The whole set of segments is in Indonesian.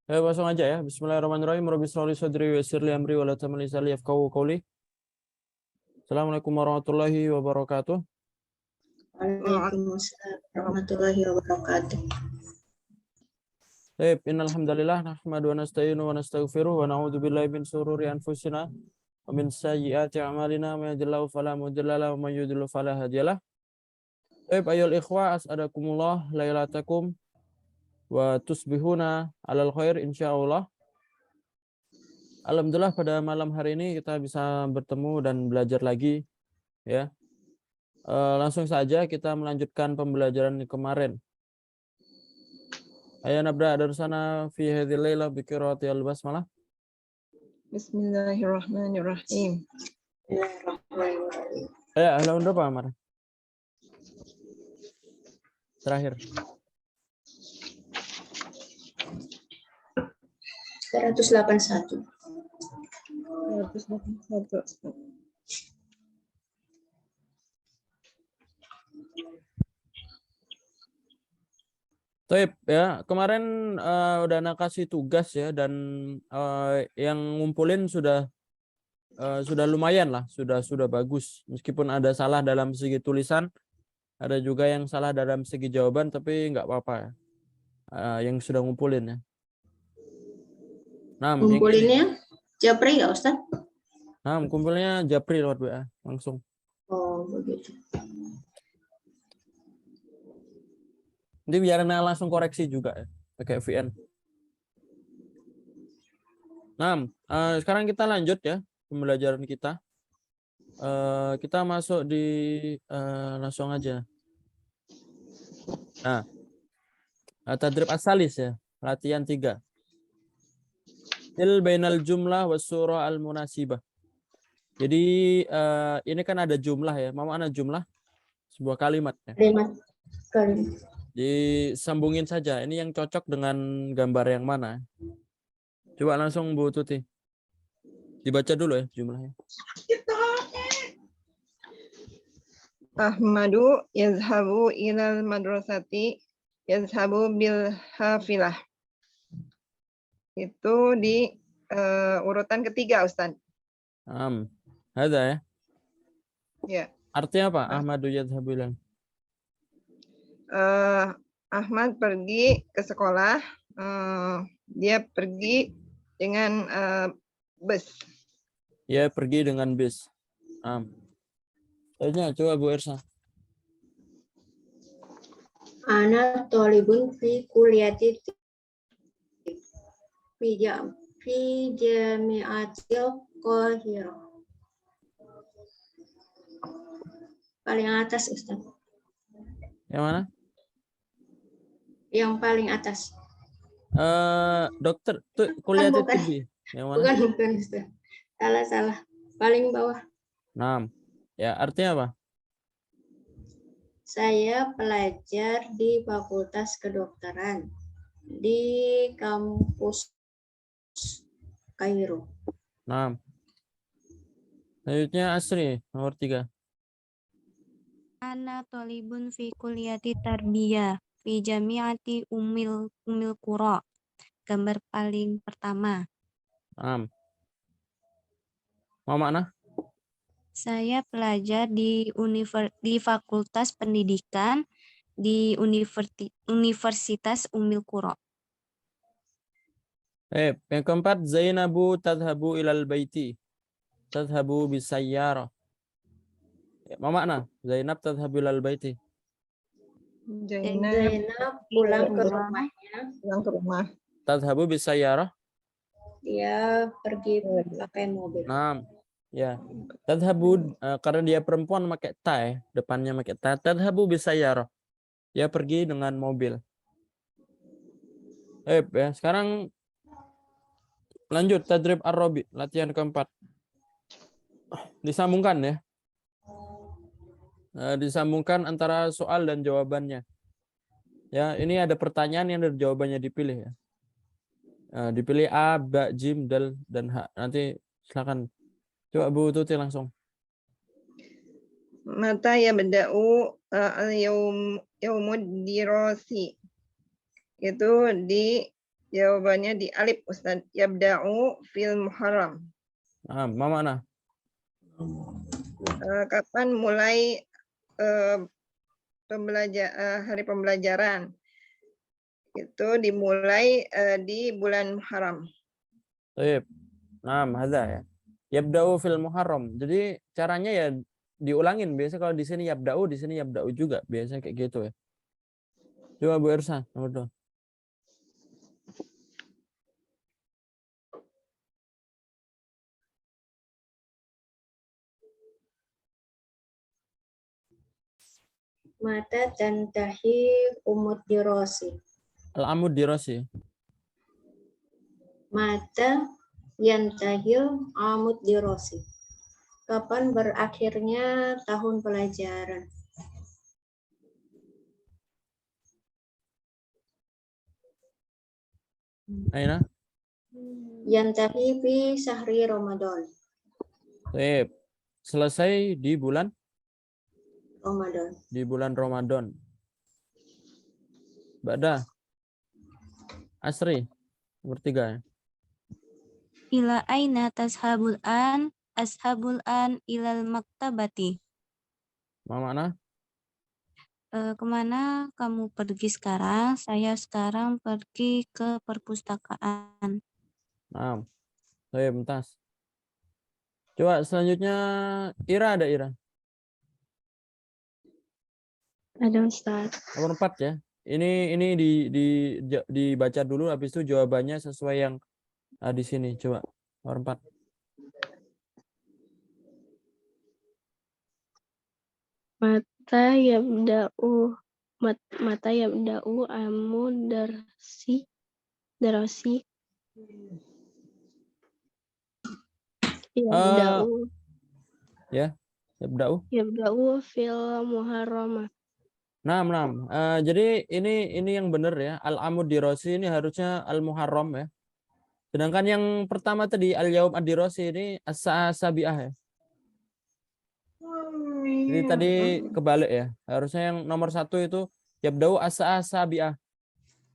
Langsung aja ya. Bismillahirrahmanirrahim. Rabbi shrah li sadri wa yassir li amri wa la tamam lisani yafqahu qawli. Assalamualaikum warahmatullahi wabarakatuh. Waalaikumsalam warahmatullahi wabarakatuh. Baik, innal hamdalillah nahmadu wa nasta'inu wa nastaghfiruh wa na'udzu billahi min shururi anfusina wa min sayyiati a'malina may yahdihillahu fala mudilla lahu wa may yudlil fala hadiyalah. Baik, ayyuhal ikhwah, as'adakumullah lailatakum wa tusbihuna alal khair insyaallah. Alhamdulillah pada malam hari ini kita bisa bertemu dan belajar lagi ya. Langsung saja kita melanjutkan pembelajaran kemarin. Ayo nabda darsana fi hadhil lailah bi qiraatil basmalah. Bismillahirrahmanirrahim. Halaman berapa, Amar? Terakhir. 181. 181. Taib ya, kemarin udah nak kasih tugas ya, dan yang ngumpulin sudah lumayan lah, sudah bagus. Meskipun ada salah dalam segi tulisan, ada juga yang salah dalam segi jawaban, tapi nggak apa-apa ya. Yang sudah ngumpulin ya. Nah, ngumpulinnya Japri ya Ustaz? Nah, kumpulnya Japri lewat WA langsung. Oh begitu. Nanti biar langsung koreksi juga ya, pakai VN. Nah, sekarang kita lanjut ya pembelajaran kita. Kita masuk di langsung aja. Nah, tadrib asalis ya, latihan 3. Il bainal jumlah was surah al munasibah. Jadi ini kan ada jumlah ya, mau ada jumlah sebuah kalimat ya. Kalimat. Disambungin saja. Ini yang cocok dengan gambar yang mana? Coba langsung Bu Tuti. Dibaca dulu ya jumlahnya. Ahmadu yazhabu ilal madrasati yazhabu bil hafilah. Itu di urutan ketiga, Ustaz. Ada ya. Ya. Artinya apa? Ahmadu yazhabu ilal. Ahmad pergi ke sekolah. Dia pergi dengan bus. Ya, pergi dengan bis. Coba Bu Ersa. Ana thalibun fi kulliyati fi jami'atil Qahirah. Paling atas Ustaz. Yang mana? Yang paling atas. Dokter tuh kuliah Bukan. TB. Yang mana? Bukan Ustaz. Salah. Paling bawah. Ya, artinya apa? Saya pelajar di Fakultas Kedokteran di kampus Kairo. Selanjutnya Asri, nomor 3. Ana thalibun fi kulliyati tarbiyah fi jami'ati umil qura. Gambar paling pertama. Mau makna? Saya pelajar di Fakultas Pendidikan di Universitas Ummul Qura. Yang keempat, Zainabu tadhabu ilal baiti. Tadhabu bisayyarah. Mau makna? Zainab tadhabu ilal baiti. Zainab pulang ke rumahnya. Pulang ke rumah. Tadhabu bisayyarah. Dia pergi pakai mobil. Ya. Tadhabu karena dia perempuan pakai ta ya, depannya pakai ta. Tadhabu bisayyarah. Dia pergi dengan mobil. Ya, sekarang lanjut tadrib ar-rabi, latihan keempat. Disambungkan ya. Disambungkan antara soal dan jawabannya. Ya, ini ada pertanyaan yang dari jawabannya dipilih ya. Dipilih A, B, Jim, Dal, dan H. Nanti silakan. Coba Bu Tuti langsung. Mata ya berda'u yaumud dirasi. itu jawabannya di alif Ustaz. Yabda'u fil Muharram. Nah, ma mana? Kapan mulai hari pembelajaran? Itu dimulai di bulan Muharram. Baik. Nah, hadza ya. Yabda'u fil Muharram. Jadi caranya ya diulangin. Biasa kalau di sini yabda'u, di sini yabda'u juga. Biasa kayak gitu ya. Coba Bu Ersa, nomor 2. Mata tantahi umud dirasi. Al-amud dirasi. Mata yantahil amud dirasi. Kapan berakhirnya tahun pelajaran? Aina? Yantahi fi syahri Ramadan. Baik. Selesai di bulan Ramadan. Ramadan. Ba'da Asri, nomor 3 ya. Ila aina tashabul an? Ashabul an ilal maktabati. Ma mana? Kemana kamu pergi sekarang? Saya sekarang pergi ke perpustakaan. Nah, saya bentas. Coba selanjutnya Ira, ada Ira. Ada Ustaz. Nomor 4 ya. Ini dibaca dulu, habis itu jawabannya sesuai yang di sini. Coba nomor 4. Mata yabda'u amud darasi yabda'u fil Muharram. Nah. Jadi ini yang benar ya. Al-amud dirasi ini harusnya al-muharram ya. Sedangkan yang pertama tadi al-yaum ad-dirasi ini as-sabi'ah ya. Jadi tadi kebalik ya. Harusnya yang nomor 1 itu yabda'u as-sabi'ah.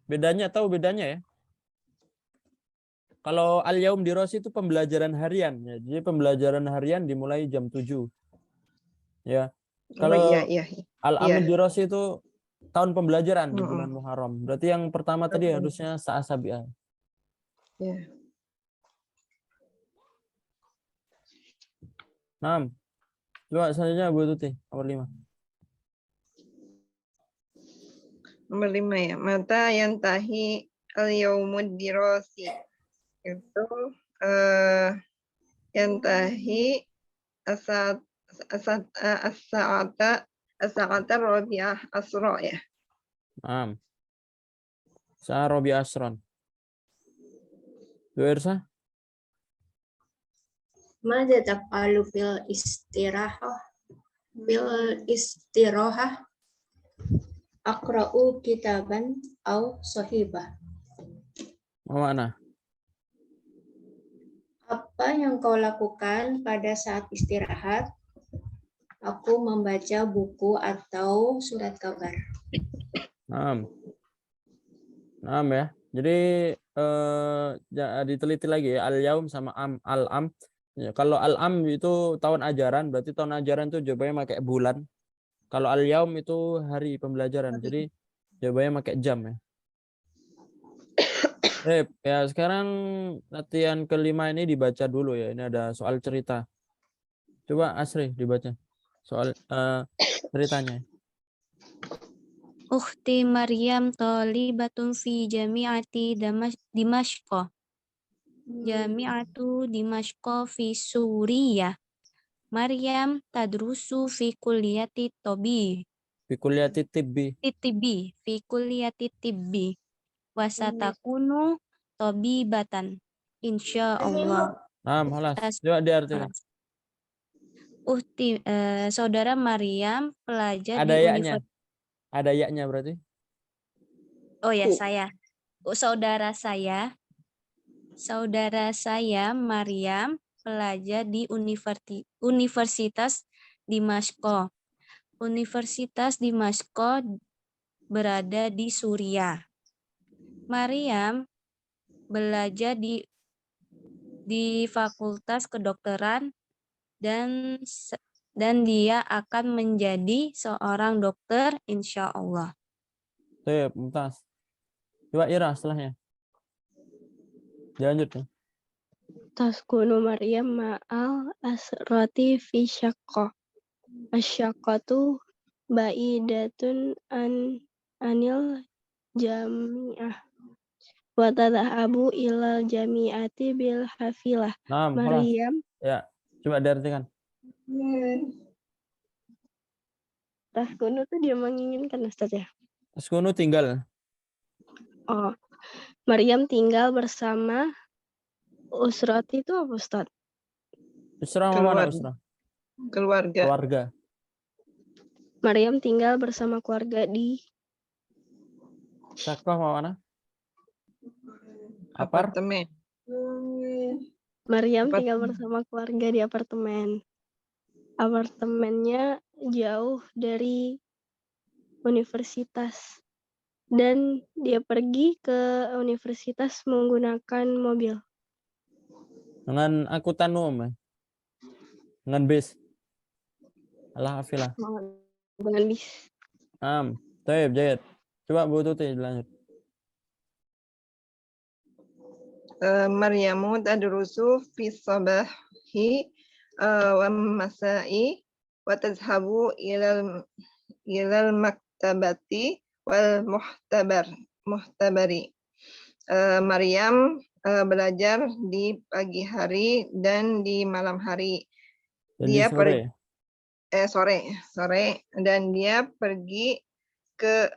Bedanya, tahu bedanya ya? Kalau al-yaum dirasi itu pembelajaran harian ya. Jadi pembelajaran harian dimulai jam 7. Ya. Kalau Iya. al-amud dirasi itu tahun pembelajaran di Mm-mm. bulan Muharram. Berarti yang pertama tadi harusnya sabi'ah. Ya. 6. Coba selanjutnya Bu Tuti, nomor 5. Nomor 5 ya. Mata yantahi al-yaumud dirasi. Itu yantahi as-sa'ata rabi'ah asra ya. 6. Sa'robi asron. Bu Ersa? Mada taf'alu fil istirahah? Aqra'u kitaban au sahibah. Mana? Apa yang kau lakukan pada saat istirahat? Aku membaca buku atau surat kabar. 6 ya. Jadi diteliti lagi ya, al-yaum sama al-am. Ya, kalau al-am itu tahun ajaran, berarti tahun ajaran itu jawabannya pakai bulan. Kalau al-yaum itu hari pembelajaran. Jadi jawabannya pakai jam ya. Ya sekarang latihan kelima ini dibaca dulu ya. Ini ada soal cerita. Coba Asri dibaca soal ceritanya. Ukhti Maryam thalibatun fi jami'ati Dimashq. Jami'atu Dimashq fi Suriah. Maryam tadrusu fi kulliyati Fi kulliyati tibbi. fi kulliyati tibbi. Wasatakunu tabibatan. Insyaallah. Halas. Coba diartikan. Saudara Maryam pelajar Ada di yaknya. universitas. Ada yaknya berarti. Oh ya, saya. Saudara saya Maryam pelajar di Universitas Dimashq. Universitas Dimashq berada di Suriah. Maryam belajar di Fakultas Kedokteran dan dia akan menjadi seorang dokter insya Allah. Baik, mumtaz. Coba Ira setelahnya. Dilanjut ya. Taskunu Maryam ma'al asrati fi syaqqa. Asyaqqatu ba'idatun anil jami'ah. Wa tadhahabu ilal jami'ati bil hafilah. Nah, khalas. Maryam Ya, coba diartikan. taskunu tuh dia menginginkan Ustaz ya. Taskunu tinggal. Oh, Maryam tinggal bersama usrati itu apa Ustaz? Usrah sama mana usrah? Keluarga. Keluarga. Maryam tinggal bersama keluarga di Syaqah sama mana? Apartemen. Maryam Apart- tinggal bersama keluarga di apartemen. Apartemennya jauh dari universitas. Dan dia pergi ke universitas menggunakan mobil. Dengan angkutan umum ya? Dengan bis. Allah hafilah. Dengan bis. Baik, Jayad. Coba Bu Tuti lanjut. Maryamu tadrusu fi sabahi wa masai wa tazhabu ilal maktabati wal muhtabari. Maryam belajar di pagi hari dan di malam hari. Dan di Dia sore. sore dan dia pergi ke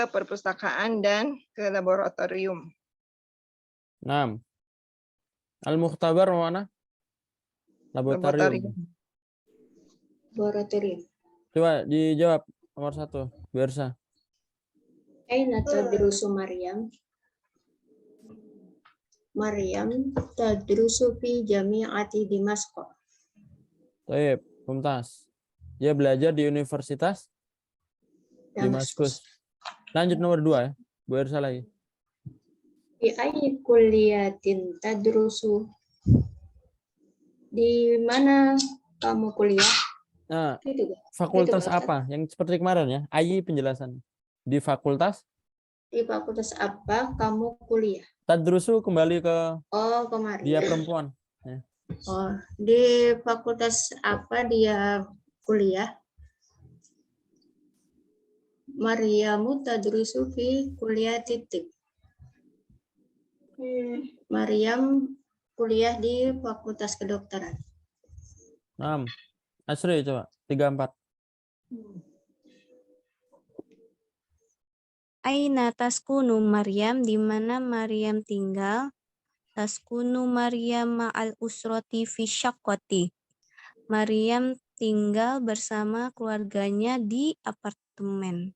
perpustakaan dan ke laboratorium. Nah. Al-Mukhtabar mana? Laboratorium. Laboratorium. Coba dijawab nomor 1. Biarsa. Aina tadrusu Maryam? Maryam tadrusu fi jami'ati Damaskus. Baik, mumtaz. Dia belajar di Universitas Damaskus. Lanjut nomor 2 ya. Bu Ersa lagi. Di ayyi kulliyatin tadrusu? Di mana kamu kuliah? Nah, Itu kan? fakultas Itu kan, apa? Yang seperti kemarin ya. Ayi penjelasan. Di fakultas Di fakultas apa kamu kuliah? tadrusu kembali ke Oh, kemarin. dia perempuan. Ya. Oh, di fakultas apa dia kuliah? Maryamu tadrusu fi kuliah titik. Maryam kuliah di Fakultas Kedokteran. 6. Asri coba 3, 4. Aina taskunu Maryam, di mana Maryam tinggal? Taskunu Maryam ma'al usrati fi syaqqati. Maryam tinggal bersama keluarganya di apartemen.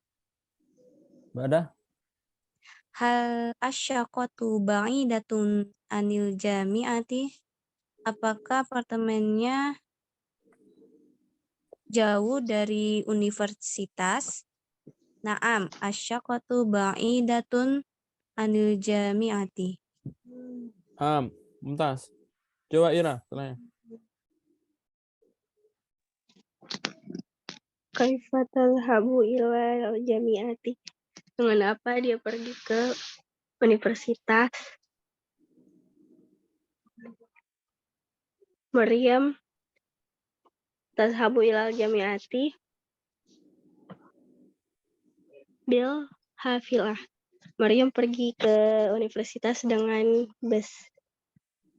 Badah. Hal asyaqqatu ba'idatun anil jami'ati. Apakah apartemennya jauh dari universitas? Naam, asyaqqatu ba'idatun anil jami'ati. Mumtaz. Coba Ira setelahnya. Kaifa tadhhabu ila jami'ati? Dengan apa dia pergi ke universitas? Maryam tadhhabu ila jami'ati bil hafilah. Maryam pergi ke universitas dengan bus.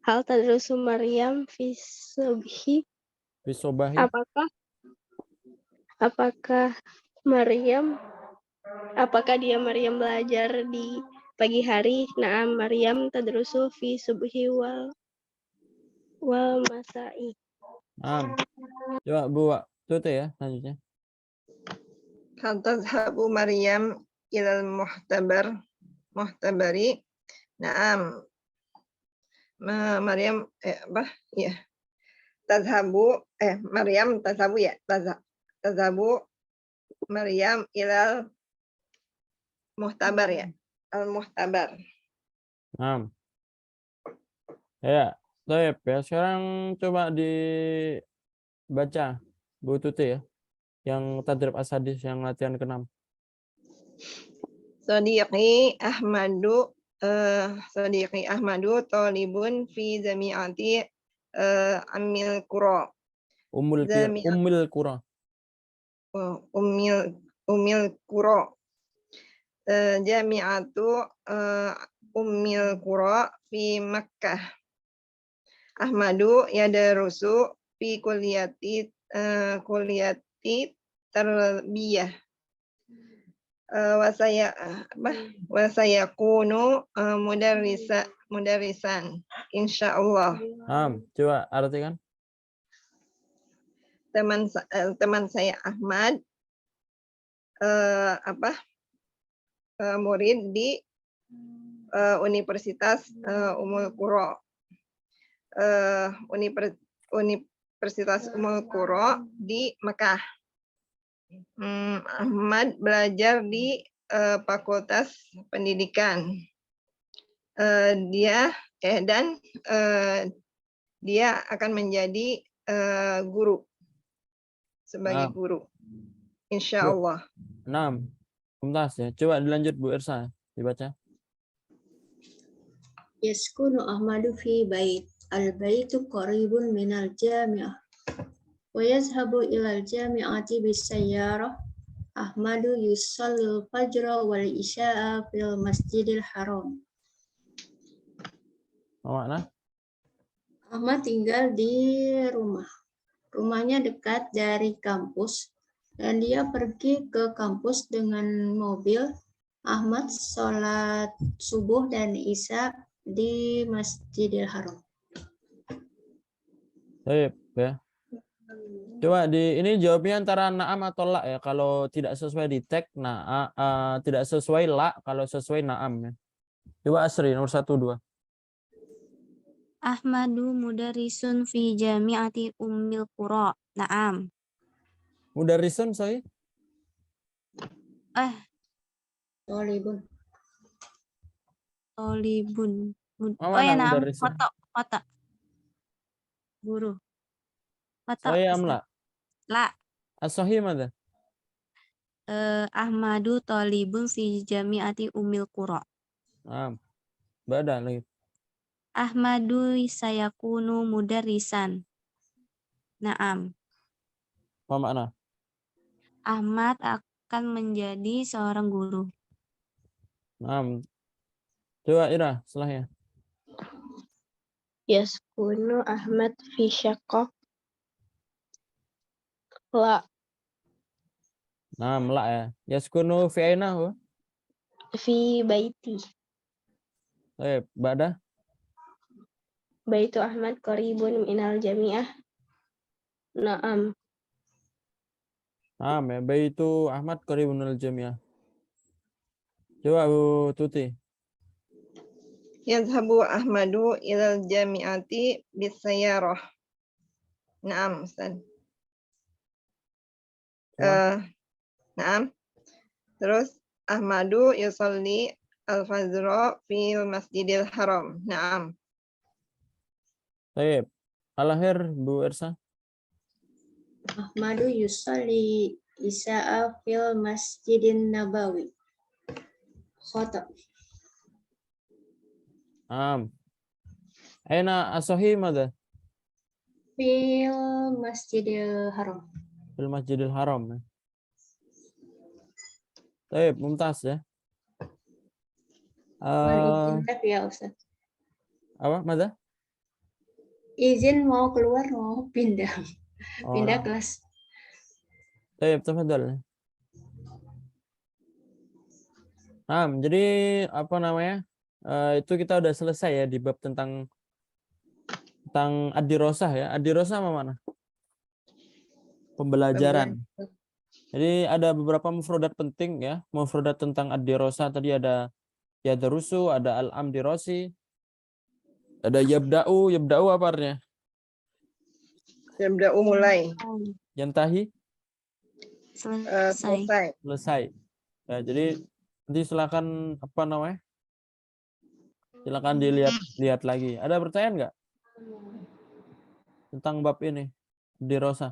Hal tadrusu Maryam fi subhi? Bisobahi. Apakah Maryam belajar di pagi hari? Naam, Maryam tadrusu fi subhi wal masai. Coba Bu Tuti ya selanjutnya. Hal tazhabu Maryam ilal muhtabari. Naam. Maryam Maryam tazhabu ya. Tazhabu Maryam ilal muhtabar ya. al-muhtabar. Naam. Ya, baik ya. Sekarang coba dibaca Bu Tuti ya. Yang tadrib as-sadis yang latihan ke-6. Sadiqi Ahmadu talibun fi jami'ati Amil Qura. Ummil Qura. Umil Qura. Jami'atu Ummil Qura fi Makkah. Ahmadu yadarusu fi kulliyati tarbiyah. Wasayakunu mudarrisan insyaallah. Coba artikan. Teman saya Ahmad murid di Universitas Ummul Qura. Universitas Ummul Qura di Mekah. Ahmad belajar di Fakultas Pendidikan. Dia akan menjadi guru, sebagai guru, insya Allah. 6. Mumtaz ya. Coba dilanjut Bu Irsa, dibaca. Yaskunu Ahmadu fi bait. Al-baitu qaribun minal jami'ah. Wa yazhabu ilal jami'ati bisayyarah. Ahmadu yusallil fajra wal isya'a fil masjidil haram. Apa makna? Ahmad tinggal di rumah. Rumahnya dekat dari kampus dan dia pergi ke kampus dengan mobil. Ahmad sholat subuh dan isya di Masjidil Haram. Baik ya. Coba ini jawabnya antara na'am atau la ya. Kalau tidak sesuai di tag tidak sesuai la, kalau sesuai na'am ya. Coba Asri nomor 1 2. Ahmadu mudarrisun fi jami'ati Ummil Qura. Naam. Mudarrisun saya? Tolibun. Tolibun. Oh, Ya mana naam. mudarrisun? Foto. Guru. Foto. Saya amla. La. As-sahih mana? Ahmadu talibun fi jami'ati Ummil Qura. Badan lagi. Ahmadu sayakunu mudarrisan. Naam. Apa makna? Ahmad akan menjadi seorang guru. Naam. Coba Ira setelahnya. Yaskunu Ahmad fi syaqqah. La. Naam la ya. Yaskunu fi aina huwa? Fi baiti. Baik, ba'da? Baitu Ahmad qaribun minal jami'ah. Naam. Naam ya. Baitu Ahmad qaribunal jami'ah. Coba Bu Tuti. Yazhabu Ahmadu ilal jami'ati bisayyarah. Naam, Ustaz. Naam. Terus Ahmadu yusalli al-fajra fil Masjidil Haram. Naam. Baik. Al-akhir Bu Irsa. Ahmadu yusalli isya'a fil Masjidin Nabawi. Khata. Aina as-sahih madza? Fil Masjidil Haram. Fil Masjidil Haram. Ya. Baik, mumtaz ya. Izin ya Ustaz. Apa madza? Izin mau keluar, mau pindah. Pindah Nah. kelas. Baik, tafadhal. Jadi apa namanya? Itu kita udah selesai ya di bab tentang ad-dirosah ya. Ad-dirosah apa mana? Pembelajaran. Jadi ada beberapa mufradat penting ya. Mufradat tentang ad-dirosah tadi ada yadrusu, ada al-amdirosi, ada yabda'u apa artinya? Yabda'u mulai. Yantahi? Selesai. Selesai. Ya, jadi Nanti silakan apa namanya? Silakan dilihat lagi. Ada pertanyaan nggak tentang bab ini di Rosa?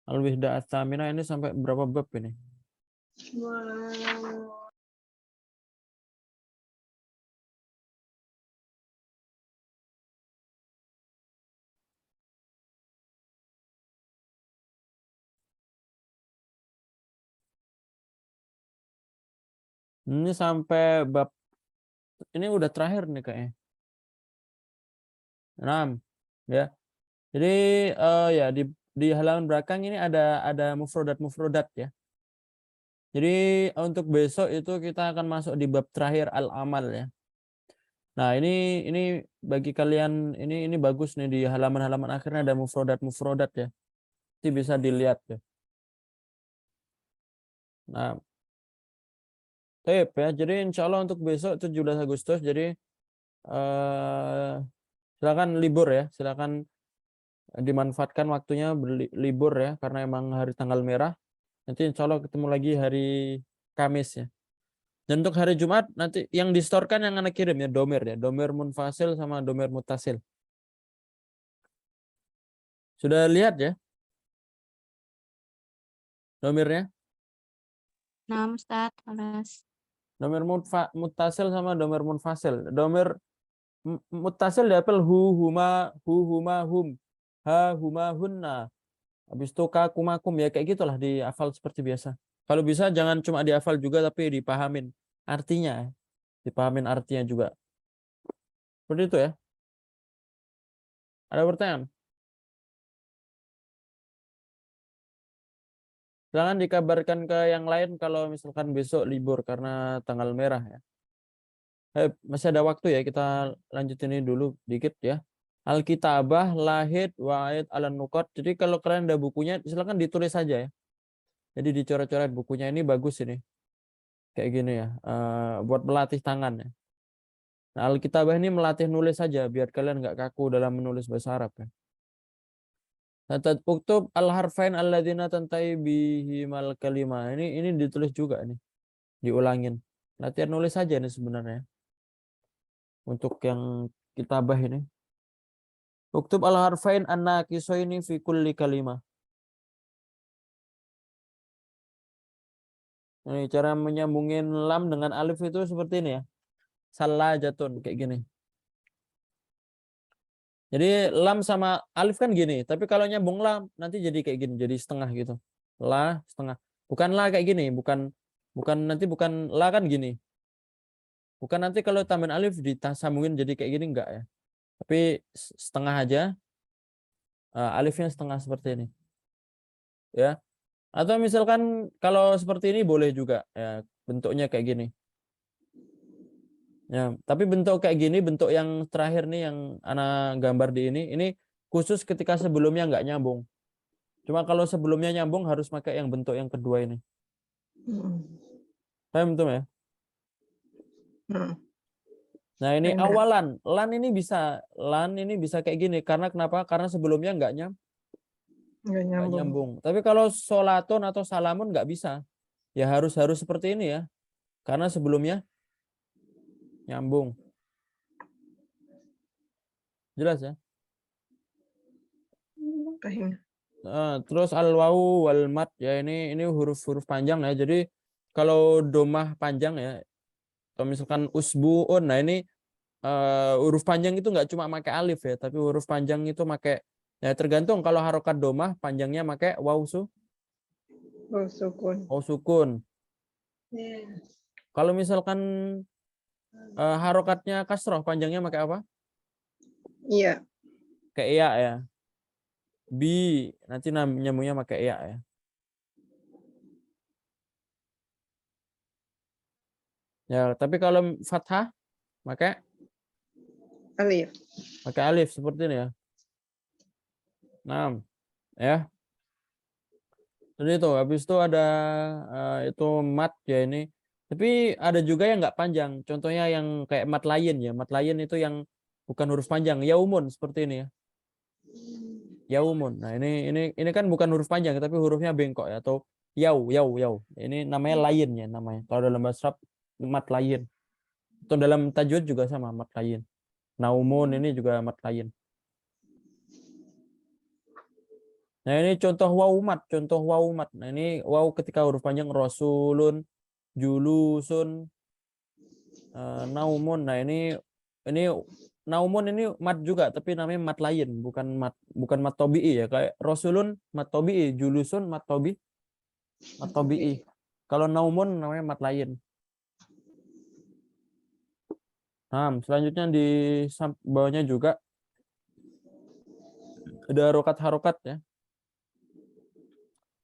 Al-Wihda Ats-Tsaminah ini sampai berapa bab ini? Ini sampai bab ini udah terakhir nih kayaknya. 6 ya. Jadi ya di halaman belakang ini ada mufrodat ya. Jadi untuk besok itu kita akan masuk di bab terakhir al-amal ya. Nah, ini bagi kalian ini bagus nih di halaman-halaman akhirnya ada mufrodat ya. Nanti bisa dilihat ya. Nah, tip ya. Jadi insya Allah untuk besok 17 Agustus jadi silakan libur ya. Silakan dimanfaatkan waktunya berlibur ya karena emang hari tanggal merah. Nanti insya Allah ketemu lagi hari Kamis ya. Dan untuk hari Jumat nanti yang distorkan yang anak kirim ya domir munfasil sama domir mutasil. Sudah lihat ya domirnya? Nah, Ustaz, alas. Domir mutasil sama domir munfasil. Domir mutasil diapel hu huma hum ha huma hunna. Habis itu ka kumakum ya kayak gitulah dihafal seperti biasa. Kalau bisa jangan cuma dihafal juga tapi dipahamin artinya. Dipahamin artinya juga. Seperti itu ya. Ada pertanyaan? Jangan dikabarkan ke yang lain kalau misalkan besok libur karena tanggal merah ya. Masih ada waktu ya, kita lanjutin ini dulu dikit ya. Alkitabah, lahid, wa'id, alan-nukot. Jadi kalau kalian ada bukunya, silakan ditulis saja ya. Jadi dicoret-coret bukunya ini bagus ini. Kayak gini ya, buat melatih tangan ya. Nah, Alkitabah ini melatih nulis saja, biar kalian nggak kaku dalam menulis bahasa Arab ya. Uktub al-harfain alladzina tantai bihimal kalimah. Ini ditulis juga nih. Diulangin. Latihan nulis saja nih sebenarnya. Untuk yang kitabah ini. Uktub al-harfain an-naqisaini fi kulli kalimah. Ini cara menyambungin lam dengan alif itu seperti ini ya. Salajatun kayak gini. Jadi lam sama alif kan gini, tapi kalau nyambung lam nanti jadi kayak gini, jadi setengah gitu. La setengah. Bukan la kayak gini, bukan la kan gini. Bukan nanti kalau tambahin alif disambungin jadi kayak gini enggak ya. Tapi setengah aja. Alifnya setengah seperti ini. Ya. Atau misalkan kalau seperti ini boleh juga ya, bentuknya kayak gini. Ya, tapi bentuk kayak gini, bentuk yang terakhir nih yang anak gambar di ini khusus ketika sebelumnya nggak nyambung. Cuma kalau sebelumnya nyambung harus pakai yang bentuk yang kedua ini. Paham tuh ya? Nah, ini awalan, lan ini bisa kayak gini karena kenapa? Karena sebelumnya nggak nyambung. Tapi kalau sholatun atau salamun nggak bisa. Ya harus seperti ini ya. Karena sebelumnya nyambung. Jelas ya? Terus al-wawu wal mad ya ini huruf-huruf panjang ya. Jadi kalau domah panjang ya, atau misalkan usbuun, nah ini huruf panjang itu nggak cuma pakai alif ya, tapi huruf panjang itu pakai ya tergantung. Kalau harokat domah panjangnya pakai waw sukun. Kalau misalkan harokatnya kasroh panjangnya pakai apa? Iya. Kayak iya ya. Bi nanti nyambungnya pakai iya ya. Ya, tapi kalau fathah pakai Alif. Pakai alif seperti ini ya. Nah, ya. Jadi itu habis itu ada itu mat ya ini. Tapi ada juga yang nggak panjang. Contohnya yang kayak mat lain ya. Mat lain itu yang bukan huruf panjang, yaumun seperti ini ya. Yaumun. Nah, ini kan bukan huruf panjang tapi hurufnya bengkok ya, atau yau. Ini namanya layin ya namanya. Kalau dalam bahasa Arab mat layin. Atau dalam tajwid juga sama mat layin. Naumun ini juga mat layin. Nah, ini contoh waw mat. Nah, ini waw ketika huruf panjang rasulun, julusun, naumun. Nah, ini naumun ini mat juga tapi namanya mat lain, bukan mat tobi'i ya. Kayak rasulun mat tobi'i, julusun mat tobi'i. Kalau naumun namanya mat lain. Nah, selanjutnya di bawahnya juga ada harokat ya.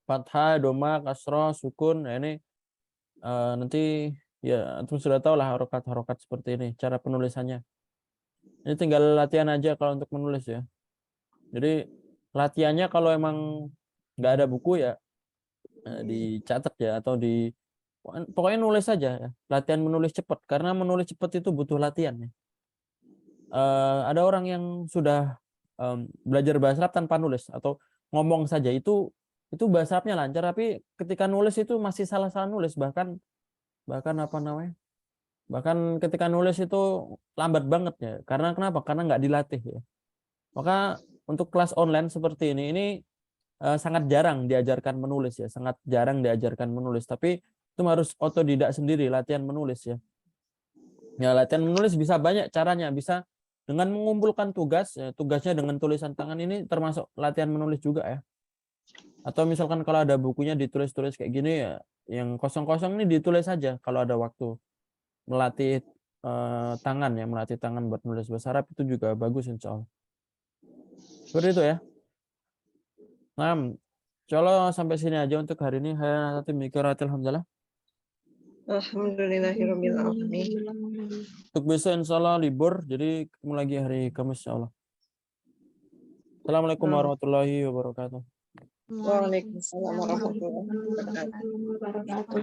Fathah, doma, kasroh, sukun. Nah, ini nanti ya antum sudah tahu lah harokat seperti ini cara penulisannya. Ini tinggal latihan aja kalau untuk menulis ya. Jadi latihannya kalau emang nggak ada buku ya dicatat ya, atau pokoknya nulis saja ya. Latihan menulis cepat, karena menulis cepat itu butuh latihan ya. Ada orang yang sudah belajar bahasa Arab tanpa nulis atau ngomong saja, itu bahasa Arabnya lancar, tapi ketika nulis itu masih salah-salah nulis, bahkan apa namanya, bahkan ketika nulis itu lambat banget ya. Karena kenapa? Karena nggak dilatih ya. Maka untuk kelas online seperti ini sangat jarang diajarkan menulis ya, sangat jarang diajarkan menulis, tapi itu harus otodidak sendiri latihan menulis ya. Ya, latihan menulis bisa banyak caranya, bisa dengan mengumpulkan tugas ya, tugasnya dengan tulisan tangan, ini termasuk latihan menulis juga ya. Atau misalkan kalau ada bukunya ditulis-tulis kayak gini ya, yang kosong-kosong ini ditulis saja kalau ada waktu. Melatih tangan ya, melatih tangan buat nulis bahasa Arab itu juga bagus insya Allah. Seperti itu ya. Nah, insya Allah sampai sini aja untuk hari ini. Nanti mikiratil hamdalah. Alhamdulillahirabbil alamin. Untuk besok insya Allah libur, jadi ketemu lagi hari Kamis insya Allah. Assalamualaikum warahmatullahi wabarakatuh. Waalaikumsalam warahmatullahi wabarakatuh.